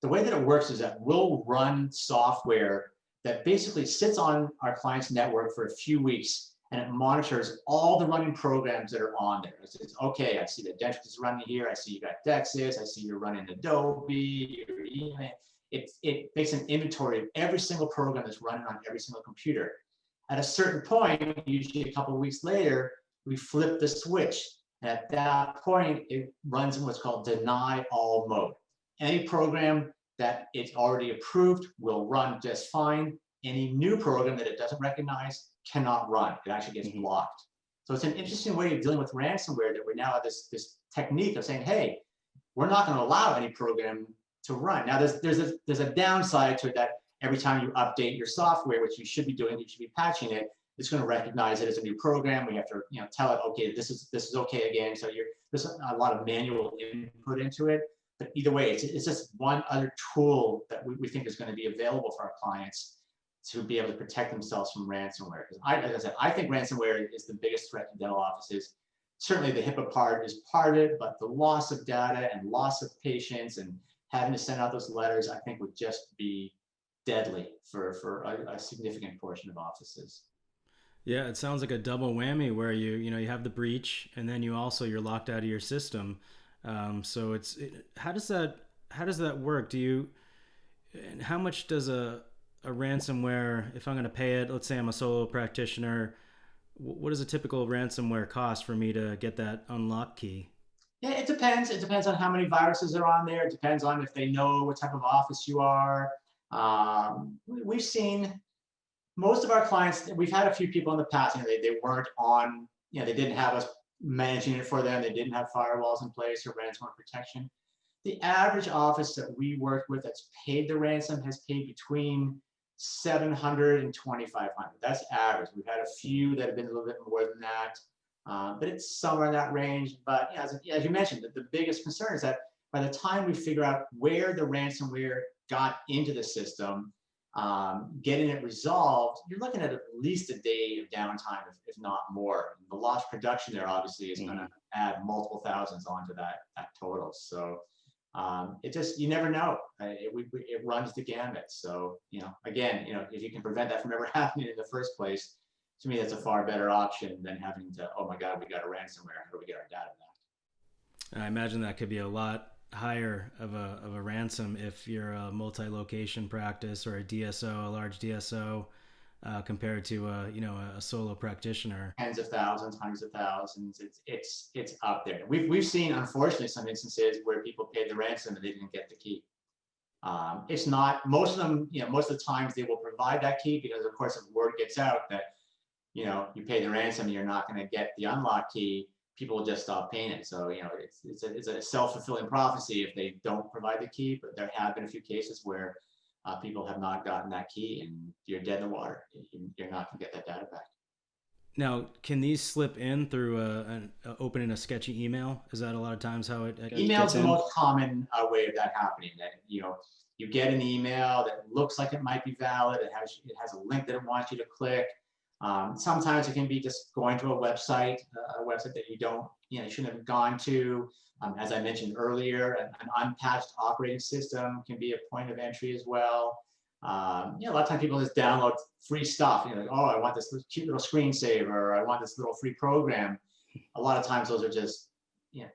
B: The way that it works is that we'll run software that basically sits on our client's network for a few weeks and it monitors all the running programs that are on there. It says, okay, I see that Dentrix is running here. I see you got Dexis. I see you're running Adobe. It makes an inventory of every single program that's running on every single computer. At a certain point, usually a couple of weeks later, we flip the switch. And at that point, it runs in what's called deny all mode. Any program that it's already approved will run just fine. Any new program that it doesn't recognize cannot run. It actually gets blocked. So it's an interesting way of dealing with ransomware, that we now have this technique of saying, hey, we're not going to allow any program to run. Now, there's a downside to it, that every time you update your software, which you should be doing, you should be patching it, it's going to recognize it as a new program. We have to, tell it, okay, this is okay again. So there's a lot of manual input into it. But either way, it's just one other tool that we think is going to be available for our clients to be able to protect themselves from ransomware. Because as I said, I think ransomware is the biggest threat to dental offices. Certainly the HIPAA part is part of it, but the loss of data and loss of patients and having to send out those letters, I think would just be deadly for a significant portion of offices.
A: Yeah, it sounds like a double whammy where you have the breach, and then you're locked out of your system. So how does that work? And how much does a ransomware, if I'm going to pay it, let's say I'm a solo practitioner, what does a typical ransomware cost for me to get that unlock key?
B: Yeah, it depends. It depends on how many viruses are on there. It depends on if they know what type of office you are. We've seen most of our clients, we've had a few people in the past, they weren't on, they didn't have us managing it for them. They didn't have firewalls in place or ransomware protection. The average office that we work with that's paid the ransom has paid between $700 and $2,500. That's average. We've had a few that have been a little bit more than that, but it's somewhere in that range. But as you mentioned, the biggest concern is that by the time we figure out where the ransomware got into the system, getting it resolved, you're looking at least a day of downtime, if not more. The lost production there obviously is going to add multiple thousands onto that total. So you never know. It runs the gamut. So, again, if you can prevent that from ever happening in the first place, to me, that's a far better option than having to, oh my God, we got a ransomware. How do we get our data back?
A: I imagine that could be a lot higher of a ransom if you're a multi-location practice or a large DSO, compared to a solo practitioner.
B: Tens of thousands, hundreds of thousands. It's up there. We've seen, unfortunately, some instances where people paid the ransom and they didn't get the key. It's not most of them. Most of the times they will provide that key because, of course, if word gets out that you pay the ransom, you're not going to get the unlock key, people will just stop paying it. So it's a self-fulfilling prophecy if they don't provide the key. But there have been a few cases where people have not gotten that key, and you're dead in the water. You're not going to get that data back.
A: Now, can these slip in through opening a sketchy email? Is that a lot of times how it
B: email is the most common way of that happening? That you get an email that looks like it might be valid. It has a link that it wants you to click. Sometimes it can be just going to a website that you shouldn't have gone to. As I mentioned earlier, an unpatched operating system can be a point of entry as well. A lot of times people just download free stuff. Like, oh, I want this cute little screensaver, or I want this little free program. A lot of times those are just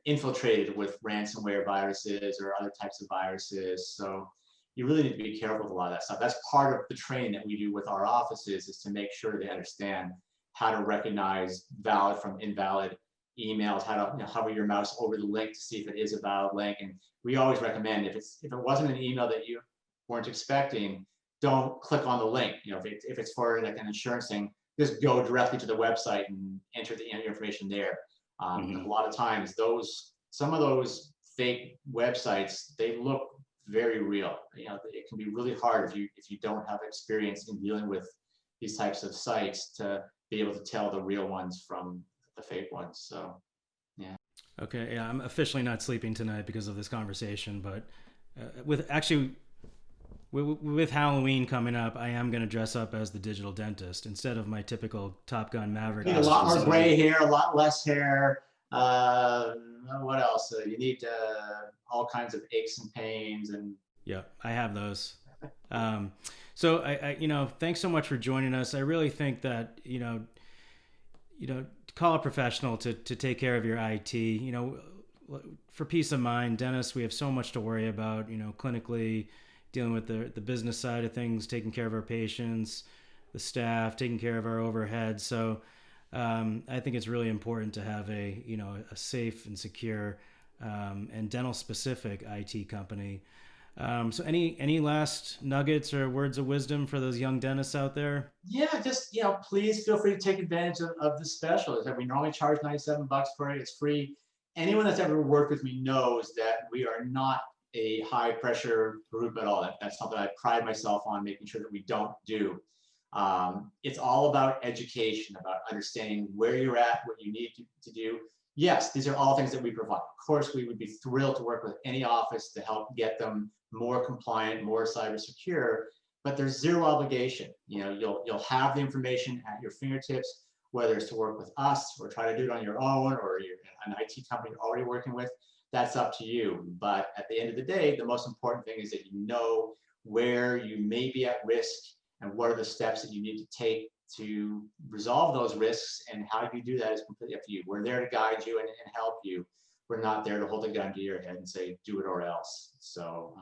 B: infiltrated with ransomware viruses or other types of viruses. So you really need to be careful with a lot of that stuff. That's part of the training that we do with our offices, is to make sure they understand how to recognize valid from invalid emails, how to hover your mouse over the link to see if it is a valid link. And we always recommend, if it wasn't an email that you weren't expecting, don't click on the link. If it's for like an insurance thing, just go directly to the website and enter the information there. A lot of times some of those fake websites, they look very real. It can be really hard if you don't have experience in dealing with these types of sites to be able to tell the real ones from the fake ones. So, yeah.
A: Okay. Yeah, I'm officially not sleeping tonight because of this conversation. But with Halloween coming up, I am going to dress up as the digital dentist instead of my typical Top Gun Maverick.
B: You need a lot more gray hair, a lot less hair. What else? You need all kinds of aches and pains, and
A: yeah, I have those. So I thanks so much for joining us. I really think that call a professional to take care of your IT. For peace of mind, dentists, we have so much to worry about, clinically, dealing with the business side of things, taking care of our patients, the staff, taking care of our overhead. So I think it's really important to have a safe and secure and dental specific IT company. So any last nuggets or words of wisdom for those young dentists out there?
B: Yeah, just please feel free to take advantage of the special. We normally charge $97 for it. It's free. Anyone that's ever worked with me knows that we are not a high pressure group at all. That's something I pride myself on making sure that we don't do. It's all about education, about understanding where you're at, what you need to do. Yes, these are all things that we provide. Of course, we would be thrilled to work with any office to help get them more compliant, more cyber secure, but there's zero obligation. You'll have the information at your fingertips, whether it's to work with us or try to do it on your own, or you're an IT company you're already working with. That's up to you. But at the end of the day, the most important thing is that you know where you may be at risk and what are the steps that you need to take to resolve those risks, and how you do that is completely up to you. We're there to guide you and help you. We're not there to hold a gun to your head and say, do it or else. So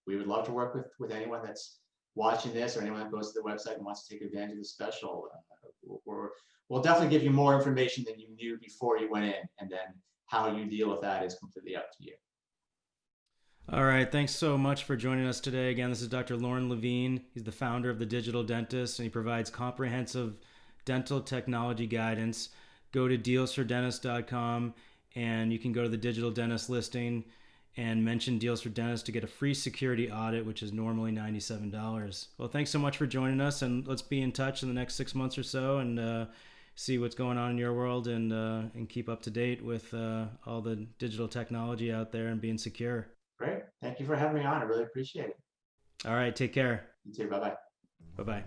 B: we would love to work with anyone that's watching this, or anyone that goes to the website and wants to take advantage of the special. We'll definitely give you more information than you knew before you went in, and then how you deal with that is completely up to you.
A: All right. Thanks so much for joining us today. Again, this is Dr. Lorne Lavine. He's the founder of The Digital Dentist, and he provides comprehensive dental technology guidance. Go to dealsfordentist.com, and you can go to the Digital Dentist listing and mention Deals for Dentists to get a free security audit, which is normally $97. Well, thanks so much for joining us, and let's be in touch in the next 6 months or so, and see what's going on in your world, and keep up to date with all the digital technology out there and being secure.
B: Great. Thank you for having me on. I really appreciate it.
A: All right. Take care.
B: You too. Bye-bye.
A: Bye-bye.